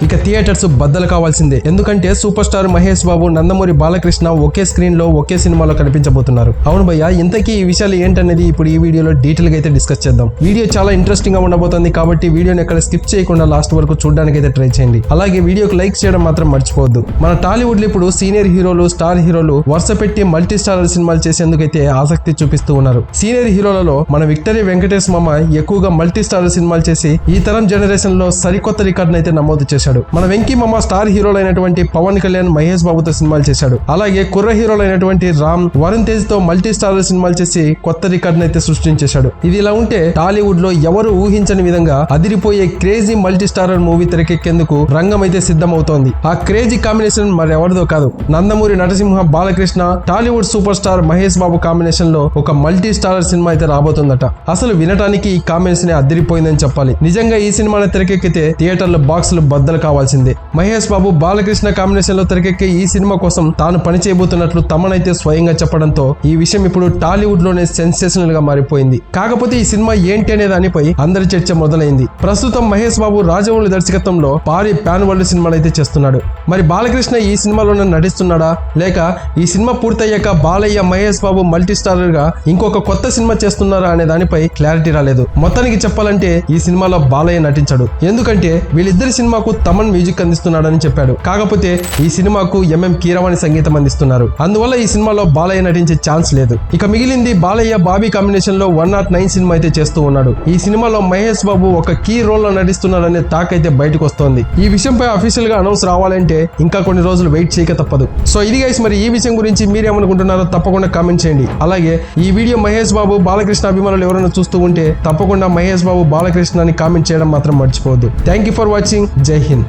ఇక థియేటర్స్ బద్దలు కావాల్సిందే. ఎందుకంటే సూపర్ స్టార్ మహేష్ బాబు, నందమూరి బాలకృష్ణ ఒకే స్క్రీన్ లో ఒకే సినిమాలో కనిపించబోతున్నారు. అవును భయ్య, ఇంతకీ ఈ విషయాలు ఏంటనేది ఇప్పుడు ఈ వీడియోలో డీటెయిల్ గా అయితే డిస్కస్ చేద్దాం. వీడియో చాలా ఇంట్రెస్టింగ్ గా ఉండబోతుంది కాబట్టి వీడియోని ఎక్కడ స్కిప్ చేయకుండా లాస్ట్ వరకు చూడడానికి అయితే ట్రై చేయండి. అలాగే వీడియోకి లైక్ చేయడం మాత్రం మర్చిపోవద్దు. మన టాలీవుడ్ లో ఇప్పుడు సీనియర్ హీరోలు, స్టార్ హీరోలు వరుస పెట్టి మల్టీ స్టారర్ సినిమాలు చేసేందుకైతే ఆసక్తి చూపిస్తూ ఉన్నారు. సీనియర్ హీరోలలో మన విక్టరీ వెంకటేష్ మామ ఎక్కువగా మల్టీ స్టారర్ సినిమాలు చేసి ఈ తరం జనరేషన్ లో సరికొత్త రికార్డును అయితే నమోదు చేశాడు. మన వెంకీ మామ స్టార్ హీరోలైనటువంటి పవన్ కళ్యాణ్, మహేష్ బాబుతో సినిమాలు చేశాడు. అలాగే కుర్ర హీరోలైనటువంటి రామ్, వరుణ్ తేజ్ తో మల్టీ స్టారర్ సినిమాలు చేసి కొత్త రికార్డును అయితే సృష్టించేశాడు. ఇది ఇలా ఉంటే టాలీవుడ్ లో ఎవరు ఊహించని విధంగా అదిరిపోయే క్రేజీ మల్టీ స్టారర్ మూవీ తెరకెక్కేందుకు రంగం అయితే సిద్ధమవుతోంది. ఆ క్రేజీ కాంబినేషన్ మరెవరిదో కాదు, Nandamuri Narasimha Balakrishna, Tollywood super star Mahesh Babu combination లో ఒక మల్టీ స్టారర్ సినిమా అయితే రాబోతుందట. అసలు వినటానికి ఈ కాంబినేషన్ అదిరిపోయిందని చెప్పాలి. నిజంగా ఈ సినిమాని తెరకెక్కితే థియేటర్ల బాక్సులు బద్దలు కావాల్సిందే. మహేష్ బాబు, బాలకృష్ణ కాంబినేషన్ లో తెరకెక్కే ఈ సినిమా కోసం తాను పని చేయబోతున్నట్లు తమనైతే స్వయంగా చెప్పడంతో ఈ విషయం ఇప్పుడు టాలీవుడ్ లోనే సెన్సేషనల్ గా మారిపోయింది. కాకపోతే ఈ సినిమా ఏంటి అనే దానిపై అందరి చర్చ మొదలైంది. ప్రస్తుతం మహేష్ బాబు రాజమౌళి దర్శకత్వంలో భారీ ప్యాన్ వరల్డ్ సినిమాలు అయితే చేస్తున్నాడు. మరి బాలకృష్ణ ఈ సినిమాలోనే నటిస్తున్నాడా, లేక ఈ సినిమా పూర్తయ్యాక బాలయ్య, మహేష్ బాబు మల్టీ స్టారర్ గా ఇంకొక కొత్త సినిమా చేస్తున్నారా అనే దానిపై క్లారిటీ రాలేదు. మొత్తానికి చెప్పాలంటే ఈ సినిమాలో బాలయ్య నటించాడు. ఎందుకంటే వీళ్ళిద్దరి సినిమాకు తమన్ మ్యూజిక్ అందిస్తున్నాడని చెప్పాడు. కాకపోతే ఈ సినిమాకు ఎంఎం కీరవాణి సంగీతం అందిస్తున్నారు. అందువల్ల ఈ సినిమాలో బాలయ్య నటించే ఛాన్స్ లేదు. ఇక మిగిలింది బాలయ్య, బాబీ కాంబినేషన్ లో 109 సినిమా అయితే చేస్తూ ఉన్నాడు. ఈ సినిమాలో మహేష్ బాబు ఒక కీ రోల్ లో నటిస్తున్నాడనే టాక్ అయితే బయటకు వస్తోంది. ఈ విషయంపై అఫీషియల్ గా అనౌన్స్ రావాలంటే ఇంకా కొన్ని రోజులు వెయిట్ చేయక తప్పదు. సో ఇది గైస్, మరి ఈ విషయం గురించి మీరేమనుకుంటున్నారో తప్పకుండా కామెంట్ చేయండి. అలాగే ఈ వీడియో మహేష్ బాబు, బాలకృష్ణ అభిమానులు ఎవరైనా చూస్తూ ఉంటే తప్పకుండా మహేష్ బాబు, బాలకృష్ణ అని కామెంట్ చేయడం మాత్రం మర్చిపోవద్దు. Thank you for watching. జై హింద్.